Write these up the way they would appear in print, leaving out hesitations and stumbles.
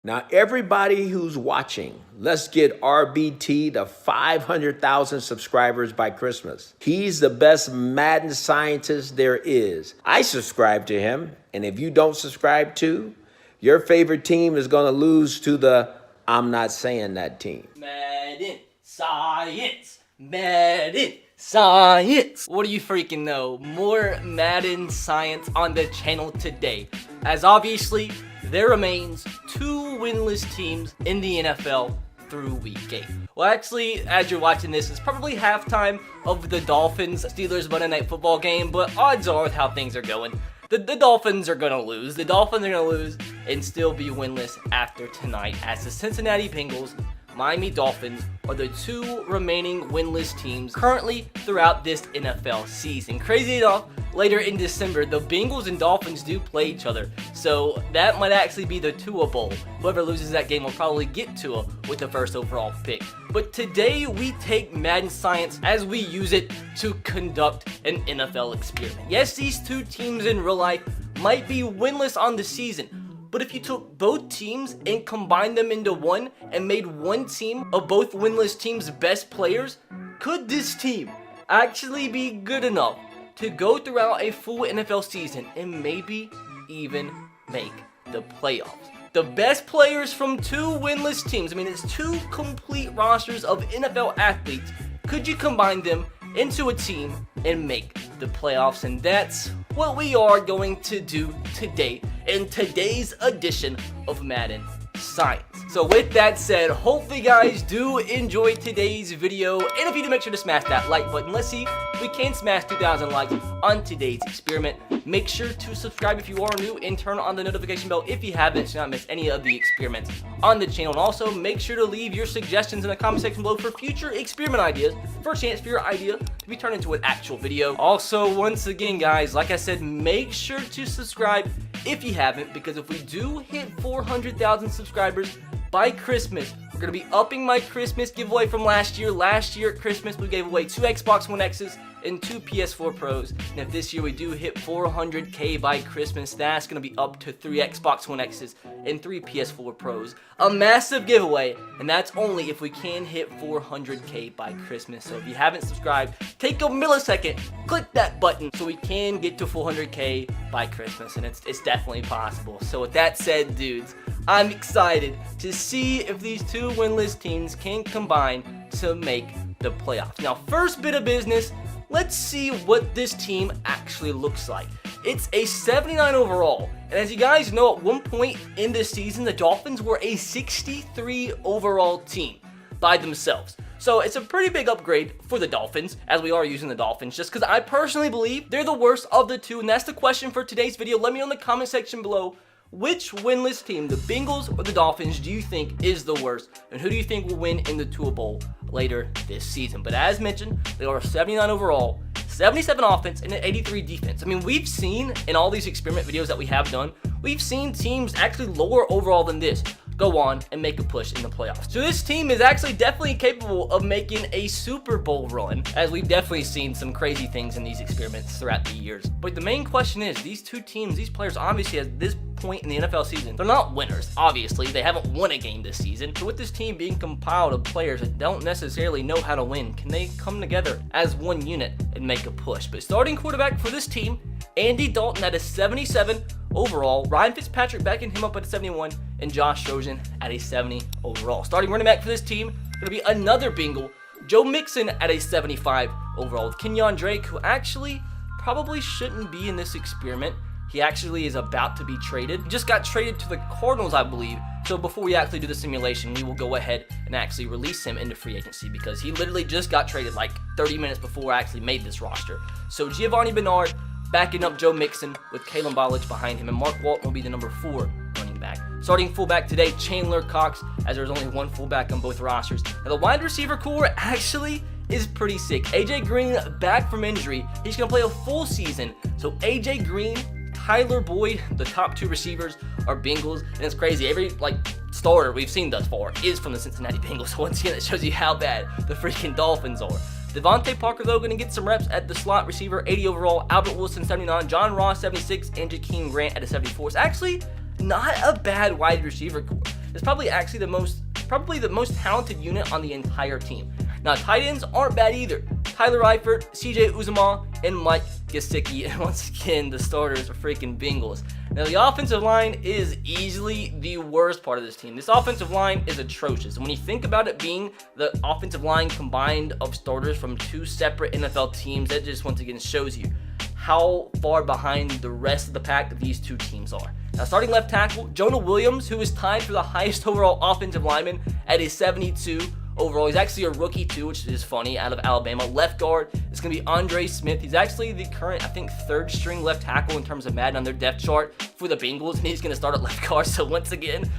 Now, everybody who's watching, let's get RBT to 500,000 subscribers by Christmas. He's the best Madden scientist there is. I subscribe to him, and if you don't subscribe to, your favorite team is going to lose to the I'm not saying that team. Madden science. Madden science. What do you freaking know? More Madden science on the channel today. As obviously, there remains 2 winless teams in the NFL through week 8. Well, actually, as you're watching this, it's probably halftime of the Dolphins-Steelers Monday Night Football game, but odds are with how things are going, the Dolphins are going to lose. The Dolphins are going to lose and still be winless after tonight, as the Cincinnati Bengals, Miami Dolphins are the 2 remaining winless teams currently throughout this NFL season. Crazy enough, later in December, the Bengals and Dolphins do play each other, so that might actually be the Tua Bowl. Whoever loses that game will probably get Tua with the first overall pick. But today we take Madden science as we use it to conduct an NFL experiment. Yes, these 2 teams in real life might be winless on the season, but if you took both teams and combined them into one and made one team of both winless teams' best players, could this team actually be good enough to go throughout a full NFL season and maybe even make the playoffs? The best players from 2 winless teams, it's 2 complete rosters of NFL athletes. Could you combine them into a team and make the playoffs? And that's what we are going to do today in today's edition of Madden Science. So with that said, hopefully you guys do enjoy today's video, and if you do, make sure to smash that like button. Let's see if we can smash 2,000 likes on today's experiment. Make sure to subscribe if you are new and turn on the notification bell if you haven't, so not miss any of the experiments on the channel. And also make sure to leave your suggestions in the comment section below for future experiment ideas, for a chance for your idea to be turned into an actual video. Also, once again guys, like I said, make sure to subscribe if you haven't, because if we do hit 400,000 subscribers by Christmas, we're going to be upping my Christmas giveaway from last year. Last year at Christmas, we gave away 2 Xbox One X's and 2 PS4 Pros. And if this year we do hit 400K by Christmas, that's going to be up to 3 Xbox One X's and 3 PS4 Pros. A massive giveaway, and that's only if we can hit 400K by Christmas. So if you haven't subscribed, take a millisecond, click that button so we can get to 400K by Christmas, and it's definitely possible. So with that said, dudes, I'm excited to see if these 2 winless teams can combine to make the playoffs. Now, first bit of business, let's see what this team actually looks like. It's a 79 overall, and as you guys know, at one point in this season, the Dolphins were a 63 overall team by themselves. So it's a pretty big upgrade for the Dolphins, as we are using the Dolphins, just because I personally believe they're the worst of the 2, and that's the question for today's video. Let me know in the comment section below, which winless team, the Bengals or the Dolphins, do you think is the worst? And who do you think will win in the Tua Bowl later this season? But as mentioned, they are 79 overall, 77 offense, and an 83 defense. We've seen in all these experiment videos that we have done, we've seen teams actually lower overall than this go on and make a push in the playoffs. So this team is actually definitely capable of making a Super Bowl run, as we've definitely seen some crazy things in these experiments throughout the years. But the main question is, these 2 teams, these players, obviously at this point in the NFL season, they're not winners. Obviously, they haven't won a game this season. So with this team being compiled of players that don't necessarily know how to win, can they come together as one unit and make a push? But starting quarterback for this team, Andy Dalton at a 77 overall, Ryan Fitzpatrick backing him up at a 71, and Josh Rosen at a 70 overall. Starting running back for this team, going to be another Bengal, Joe Mixon at a 75 overall, with Kenyon Drake, who actually probably shouldn't be in this experiment. He actually is about to be traded. He just got traded to the Cardinals, I believe. So before we actually do the simulation, we will go ahead and actually release him into free agency, because he literally just got traded like 30 minutes before I actually made this roster. So Giovanni Bernard backing up Joe Mixon with Kalen Ballage behind him, and Mark Walton will be the number 4 running back. Starting fullback today, Chandler Cox, as there's only 1 fullback on both rosters. Now the wide receiver core actually is pretty sick. AJ Green back from injury. He's going to play a full season. So AJ Green, Tyler Boyd, the top 2 receivers are Bengals, and it's crazy. Every starter we've seen thus far is from the Cincinnati Bengals. So once again, it shows you how bad the freaking Dolphins are. Devontae Parker, though, going to get some reps at the slot receiver, 80 overall. Albert Wilson, 79. John Ross, 76. And Jakeem Grant at a 74. It's actually not a bad wide receiver core. is probably the most talented unit on the entire team. Now, tight ends aren't bad either. Tyler Eifert, CJ Uzomah, and Mike Gesicki. And once again, the starters are freaking Bengals. Now, the offensive line is easily the worst part of this team. This offensive line is atrocious. And when you think about it being the offensive line combined of starters from two separate NFL teams, that just once again shows you how far behind the rest of the pack these two teams are. Now, starting left tackle, Jonah Williams, who is tied for the highest overall offensive lineman at a 72 overall. He's actually a rookie too, which is funny, out of Alabama. Left guard is going to be Andre Smith. He's actually the current, I think, third string left tackle in terms of Madden on their depth chart for the Bengals, and he's going to start at left guard. So once again,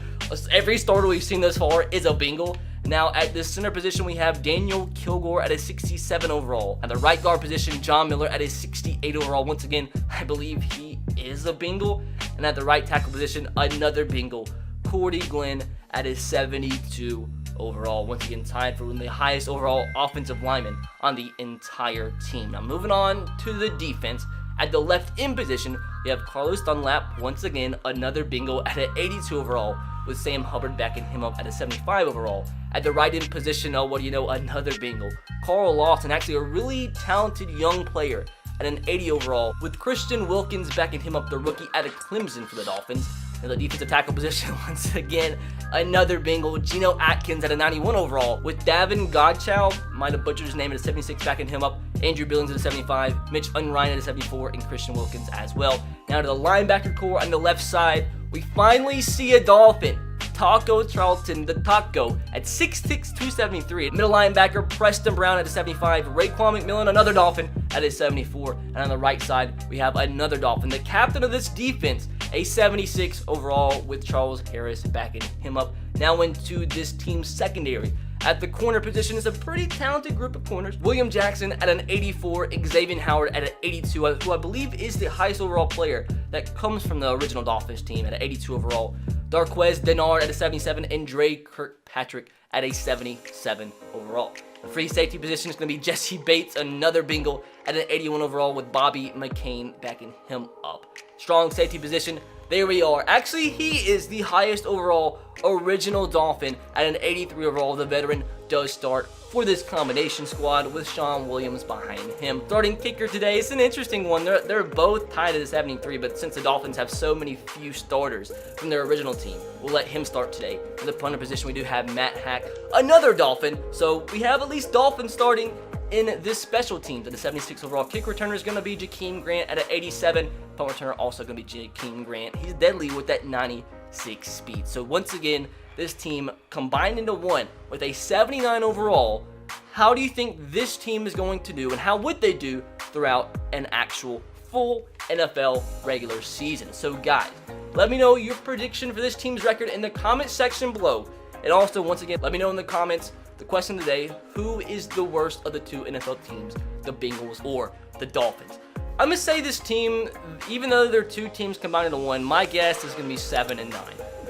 every starter we've seen thus far is a Bengal. Now, at the center position, we have Daniel Kilgore at a 67 overall. At the right guard position, John Miller at a 68 overall. Once again, I believe he is a Bengal. And at the right tackle position, another Bengal, Cordy Glenn at a 72 overall. Once again, tied for the highest overall offensive lineman on the entire team. Now, moving on to the defense. At the left end position, we have Carlos Dunlap, once again, another Bengal at an 82 overall, with Sam Hubbard backing him up at a 75 overall. At the right end position, what do you know, another Bengal, Carl Lawson, actually a really talented young player at an 80 overall, with Christian Wilkins backing him up, the rookie out of Clemson for the Dolphins. In the defensive tackle position, once again, another Bengal, Geno Atkins at a 91 overall, with Davin Godchow, might have butchered his name, at a 76, backing him up, Andrew Billings at a 75, Mitch Unrein at a 74, and Christian Wilkins as well. Now to the linebacker core on the left side, we finally see a Dolphin. Taco Charlton, the Taco, at 6'6", 273. Middle linebacker, Preston Brown at a 75. Raekwon McMillan, another Dolphin, at a 74. And on the right side, we have another Dolphin. The captain of this defense, a 76 overall, with Charles Harris backing him up. Now into this team's secondary. At the corner position is a pretty talented group of corners. William Jackson at an 84, Xavier Howard at an 82, who I believe is the highest overall player that comes from the original Dolphins team at an 82 overall. Darquez Denard at a 77, and Dre Kirkpatrick at a 77 overall. The free safety position is going to be Jesse Bates, another Bengal, at an 81 overall, with Bobby McCain backing him up. Strong safety position, there we are. Actually, he is the highest overall original Dolphin at an 83 overall. The veteran does start for this combination squad with Sean Williams behind him. Starting kicker today is an interesting one. They're both tied at a 73, but since the Dolphins have so many few starters from their original team, we'll let him start today. For the punter position, we do have Matt Hack, another Dolphin. So we have at least Dolphins starting in this special teams. At the 76 overall, kick returner is going to be Jakeem Grant at an 87. Punt returner also going to be Jakeem Grant. He's deadly with that 96 speed. So once again, this team combined into one with a 79 overall. How do you think this team is going to do, and how would they do throughout an actual full NFL regular season? So guys, let me know your prediction for this team's record in the comment section below. And also, once again, let me know in the comments the question today: who is the worst of the two NFL teams, the Bengals or the Dolphins? I'm going to say this team, even though they're two teams combined into one, my guess is going to be 7-9.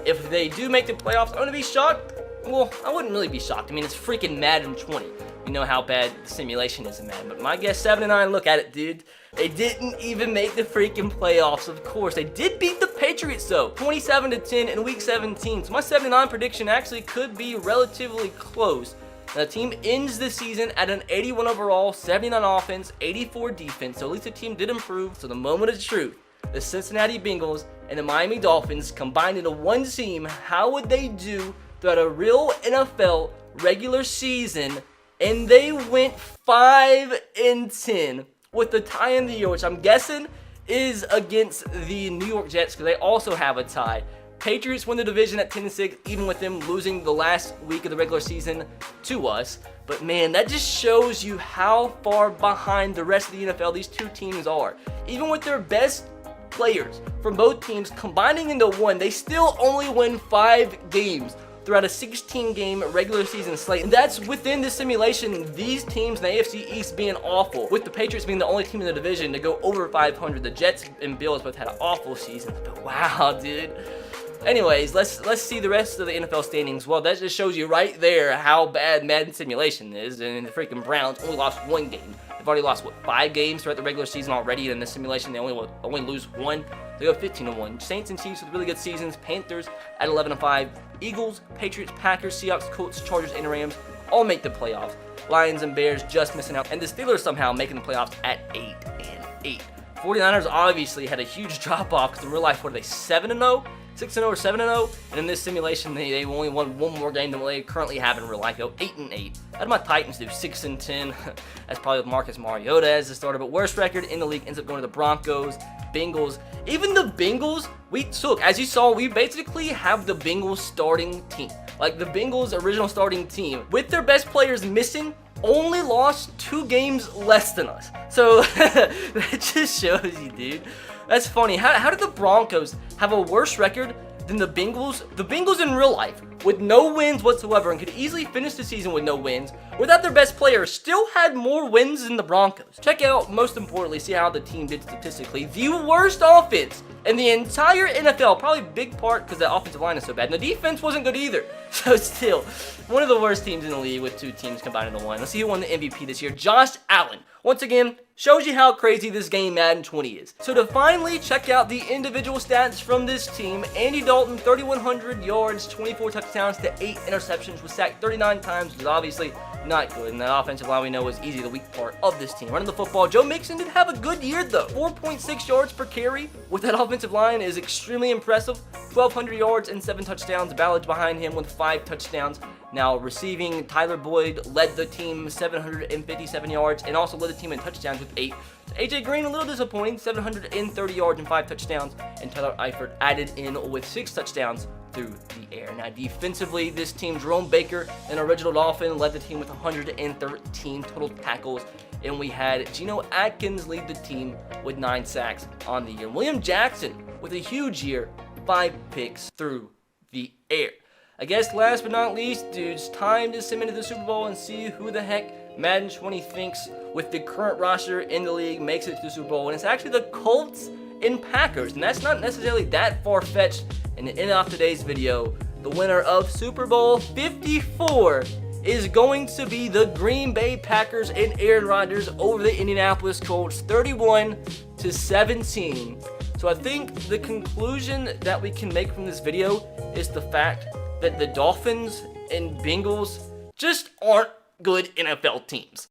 If they do make the playoffs, I'm going to be shocked. Well, I wouldn't really be shocked. I mean, it's freaking Madden 20. We know how bad the simulation is in Madden. But my guess, 7-9, look at it, dude. They didn't even make the freaking playoffs, of course. They did beat the Patriots, though, 27-10 in Week 17. So my 7-9 prediction actually could be relatively close. Now, the team ends the season at an 81 overall, 79 offense, 84 defense. So at least the team did improve. So the moment of truth, the Cincinnati Bengals and the Miami Dolphins combined into one team, how would they do throughout a real NFL regular season? And they went 5-10 with the tie in the year, which I'm guessing is against the New York Jets, because they also have a tie. Patriots win the division at 10-6, even with them losing the last week of the regular season to us. But man, that just shows you how far behind the rest of the NFL these two teams are. Even with their best players from both teams combining into one, they still only win 5 games throughout a 16-game regular season slate. And that's within the simulation, these teams in the AFC East being awful, with the Patriots being the only team in the division to go over 500. The Jets and Bills both had an awful season. But wow, dude. Anyways, let's see the rest of the NFL standings. Well, that just shows you right there how bad Madden Simulation is, and the freaking Browns only lost one game. They've already lost, what, 5 games throughout the regular season already, and in the simulation they only lose 1. They go 15-1. Saints and Chiefs with really good seasons. Panthers at 11-5. Eagles, Patriots, Packers, Seahawks, Colts, Chargers, and Rams all make the playoffs. Lions and Bears just missing out, and the Steelers somehow making the playoffs at 8-8. 49ers obviously had a huge drop-off because in real life, what are they, 7-0? 6-0 or 7-0, and in this simulation, they only won 1 more game than what they currently have in real life. Go 8-8. How did my Titans do? 6-10. That's probably with Marcus Mariota as the starter, but worst record in the league ends up going to the Broncos, Bengals. Even the Bengals, as you saw, we basically have the Bengals starting team. Like the Bengals' original starting team, with their best players missing, only lost 2 games less than us. So that just shows you, dude. That's funny. How did the Broncos have a worse record than the Bengals? The Bengals in real life, with no wins whatsoever, and could easily finish the season with no wins, without their best player, still had more wins than the Broncos. Check out, most importantly, see how the team did statistically. The worst offense in the entire NFL, probably a big part because the offensive line is so bad, and the defense wasn't good either. So still, one of the worst teams in the league with 2 teams combined into 1. Let's see who won the MVP this year. Josh Allen. Once again, shows you how crazy this game Madden 20 is. So to finally check out the individual stats from this team, Andy Dalton, 3,100 yards, 24 touchdowns to 8 interceptions, was sacked 39 times, which is obviously not good. And the offensive line we know is easy, the weak part of this team. Running the football, Joe Mixon did have a good year though. 4.6 yards per carry with that offensive line is extremely impressive. 1,200 yards and 7 touchdowns. Ballage behind him with 5 touchdowns. Now receiving, Tyler Boyd led the team 757 yards and also led the team in touchdowns with 8. So AJ Green a little disappointing, 730 yards and 5 touchdowns, and Tyler Eifert added in with 6 touchdowns through the air. Now defensively, this team, Jerome Baker, an original Dolphin, led the team with 113 total tackles, and we had Geno Atkins lead the team with 9 sacks on the year. William Jackson with a huge year, 5 picks through the air. I guess last but not least, dudes, time to submit to the Super Bowl and see who the heck Madden 20 thinks with the current roster in the league makes it to the Super Bowl. And it's actually the Colts and Packers, and that's not necessarily that far-fetched. And to end off today's video, the winner of Super Bowl 54 is going to be the Green Bay Packers and Aaron Rodgers over the Indianapolis Colts, 31-17. So I think the conclusion that we can make from this video is the fact that the Dolphins and Bengals just aren't good NFL teams.